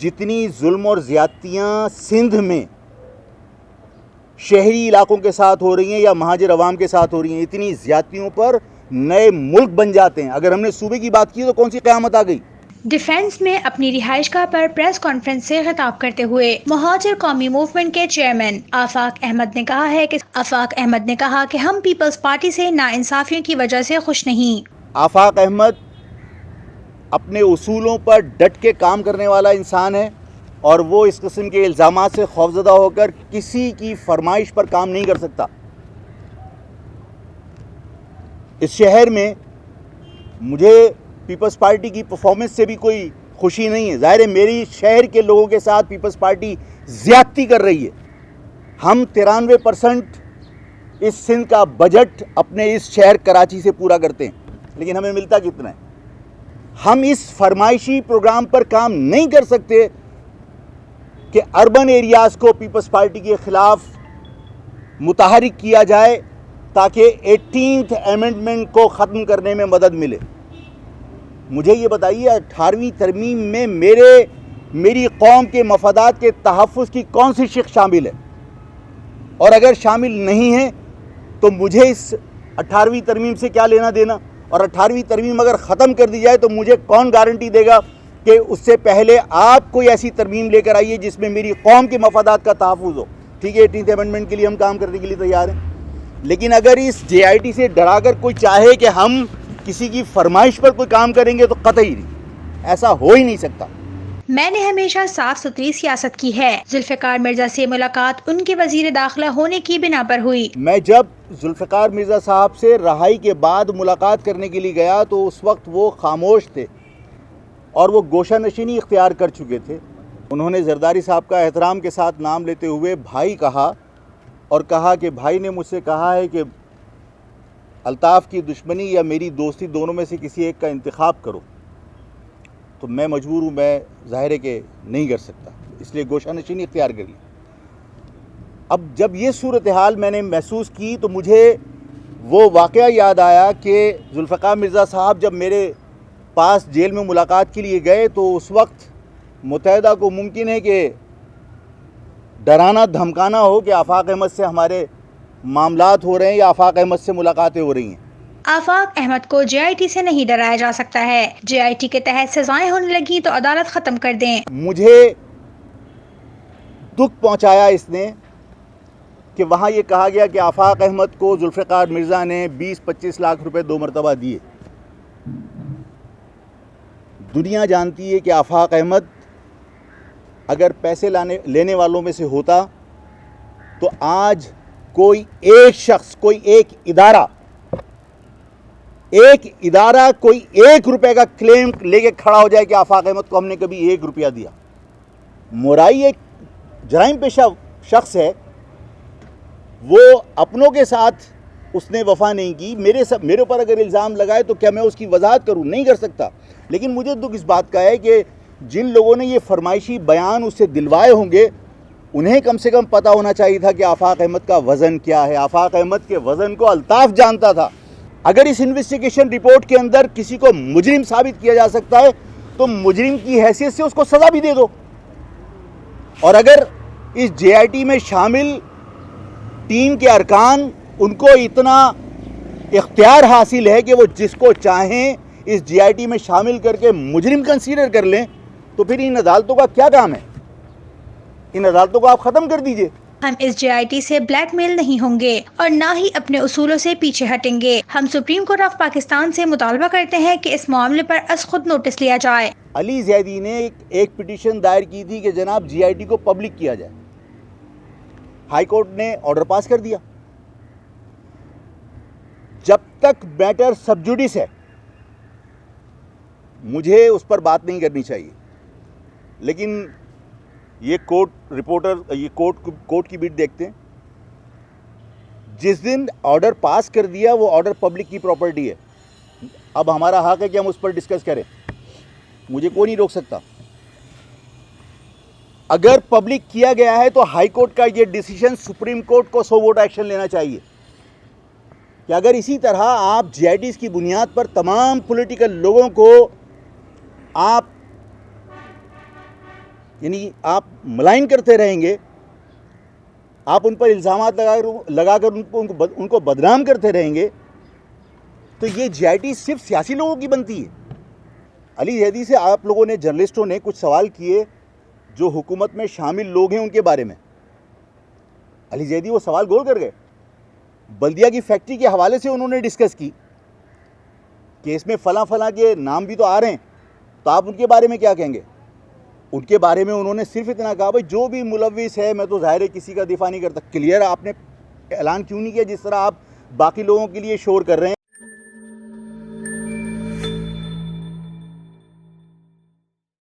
جتنی ظلم اور زیادتیاں سندھ میں شہری علاقوں کے ساتھ ہو رہی ہیں یا مہاجر عوام کے ساتھ ہو رہی ہیں، اتنی زیادتیوں پر نئے ملک بن جاتے ہیں۔ اگر ہم نے صوبے کی بات کی تو کون سی قیامت آ گئی؟ ڈیفنس میں اپنی رہائش گاہ پر پریس کانفرنس سے خطاب کرتے ہوئے مہاجر قومی موومنٹ کے چیئرمین آفاق احمد نے کہا کہ ہم پیپلز پارٹی سے ناانصافیوں کی وجہ سے خوش نہیں۔ آفاق احمد اپنے اصولوں پر ڈٹ کے کام کرنے والا انسان ہے اور وہ اس قسم کے الزامات سے خوفزدہ ہو کر کسی کی فرمائش پر کام نہیں کر سکتا۔ اس شہر میں مجھے پیپلز پارٹی کی پرفارمنس سے بھی کوئی خوشی نہیں ہے۔ ظاہر ہے میری شہر کے لوگوں کے ساتھ پیپلز پارٹی زیادتی کر رہی ہے۔ ہم 93% اس سندھ کا بجٹ اپنے اس شہر کراچی سے پورا کرتے ہیں، لیکن ہمیں ملتا کتنا ہے؟ ہم اس فرمائشی پروگرام پر کام نہیں کر سکتے کہ اربن ایریاز کو پیپلز پارٹی کے خلاف متحرک کیا جائے تاکہ 18th امینڈمنٹ کو ختم کرنے میں مدد ملے۔ مجھے یہ بتائیے 18ویں ترمیم میں میری قوم کے مفادات کے تحفظ کی کون سی شق شامل ہے؟ اور اگر شامل نہیں ہے تو مجھے اس 18ویں ترمیم سے کیا لینا دینا؟ اور 18ویں ترمیم اگر ختم کر دی جائے تو مجھے کون گارنٹی دے گا کہ اس سے پہلے آپ کوئی ایسی ترمیم لے کر آئیے جس میں میری قوم کے مفادات کا تحفظ ہو؟ ٹھیک ہے، 18th امینڈمنٹ کے لیے ہم کام کرنے کے لیے تیار ہیں، لیکن اگر اس JIT سے ڈرا کر کوئی چاہے کہ ہم کسی کی فرمائش پر کوئی کام کریں گے تو قطعی نہیں، ایسا ہو ہی نہیں سکتا۔ میں نے ہمیشہ صاف ستھری سیاست کی ہے۔ ذوالفقار مرزا سے ملاقات ان کے وزیر داخلہ ہونے کی بنا پر ہوئی۔ میں جب ذوالفقار مرزا صاحب سے رہائی کے بعد ملاقات کرنے کے لیے گیا تو اس وقت وہ خاموش تھے اور وہ گوشہ نشینی اختیار کر چکے تھے۔ انہوں نے زرداری صاحب کا احترام کے ساتھ نام لیتے ہوئے بھائی کہا اور کہا کہ بھائی نے مجھ سے کہا ہے کہ الطاف کی دشمنی یا میری دوستی دونوں میں سے کسی ایک کا انتخاب کرو، تو میں مجبور ہوں، میں ظاہر ہے کہ نہیں کر سکتا، اس لیے گوشہ نشینی اختیار کر لی۔ اب جب یہ صورتحال میں نے محسوس کی تو مجھے وہ واقعہ یاد آیا کہ ذوالفقار مرزا صاحب جب میرے پاس جیل میں ملاقات کے لیے گئے تو اس وقت متحدہ کو ممکن ہے کہ ڈرانا دھمکانا ہو کہ آفاق احمد سے ہمارے معاملات ہو رہے ہیں یا آفاق احمد سے ملاقاتیں ہو رہی ہیں۔ آفاق احمد کو JIT سے نہیں ڈرایا جا سکتا ہے۔ JIT کے تحت سزائیں ہونے لگی تو عدالت ختم کر دیں۔ مجھے دکھ پہنچایا اس نے کہ وہاں یہ کہا گیا کہ آفاق احمد کو ذوالفقار مرزا نے 20-25 لاکھ روپے 2 مرتبہ دیے۔ دنیا جانتی ہے کہ آفاق احمد اگر پیسے لینے والوں میں سے ہوتا تو آج کوئی ایک شخص، کوئی ایک ادارہ کوئی 1 روپے کا کلیم لے کے کھڑا ہو جائے کہ آفاق احمد کو ہم نے کبھی 1 روپیہ دیا۔ مورائی ایک جرائم پیشہ شخص ہے، وہ اپنوں کے ساتھ اس نے وفا نہیں کی، میرے اوپر اگر الزام لگائے تو کیا میں اس کی وضاحت کروں؟ نہیں کر سکتا۔ لیکن مجھے دکھ اس بات کا ہے کہ جن لوگوں نے یہ فرمائشی بیان اس سے دلوائے ہوں گے انہیں کم سے کم پتہ ہونا چاہیے تھا کہ آفاق احمد کا وزن کیا ہے۔ آفاق احمد کے وزن کو الطاف جانتا تھا۔ اگر اس انویسٹیگیشن رپورٹ کے اندر کسی کو مجرم ثابت کیا جا سکتا ہے تو مجرم کی حیثیت سے اس کو سزا بھی دے دو، اور اگر اس JIT میں شامل ٹیم کے ارکان ان کو اتنا اختیار حاصل ہے کہ وہ جس کو چاہیں اس JIT میں شامل کر کے مجرم کنسیڈر کر لیں تو پھر ان عدالتوں کا کیا کام ہے؟ ان عدالتوں کو آپ ختم کر دیجئے۔ ہم اس JIT سے بلیک میل نہیں ہوں گے اور نہ ہی اپنے اصولوں سے پیچھے ہٹیں گے۔ ہم سپریم کورٹ آف پاکستان سے مطالبہ کرتے ہیں کہ اس معاملے پر از خود نوٹس لیا جائے۔ علی زیدی نے ایک پٹیشن دائر کی تھی کہ جناب JIT کو پبلک کیا جائے، ہائی کورٹ نے آرڈر پاس کر دیا۔ جب تک میٹر سب جوڈس ہے مجھے اس پر بات نہیں کرنی چاہیے، لیکن یہ کورٹ کی بیٹ دیکھتے ہیں۔ جس دن آرڈر پاس کر دیا وہ آرڈر پبلک کی پراپرٹی ہے، اب ہمارا حق ہے کہ ہم اس پر ڈسکس کریں، مجھے کوئی نہیں روک سکتا۔ اگر پبلک کیا گیا ہے تو ہائی کورٹ کا یہ ڈیسیشن سپریم کورٹ کو سو ووٹ ایکشن لینا چاہیے کہ اگر اسی طرح آپ JITs کی بنیاد پر تمام پولیٹیکل لوگوں کو آپ یعنی آپ ملائن کرتے رہیں گے, آپ ان پر الزامات لگا کر ان کو بدنام کرتے رہیں گے, تو یہ جی آئی ٹی صرف سیاسی لوگوں کی بنتی ہے. علی زیدی سے آپ لوگوں نے, جرنلسٹوں نے کچھ سوال کیے جو حکومت میں شامل لوگ ہیں ان کے بارے میں. علی زیدی وہ سوال گول کر گئے. بلدیہ کی فیکٹری کے حوالے سے انہوں نے ڈسکس کی کہ اس میں فلاں فلاں کے نام بھی تو آ رہے ہیں, تو آپ ان کے بارے میں کیا کہیں گے. ان کے بارے میں انہوں نے صرف اتنا کہا بھائی جو بھی ملوث ہے, میں تو ظاہر ہے کسی کا دفاع نہیں کرتا. کلیئر آپ نے اعلان کیوں نہیں کیا جس طرح آپ باقی لوگوں کے لیے شور کر رہے ہیں؟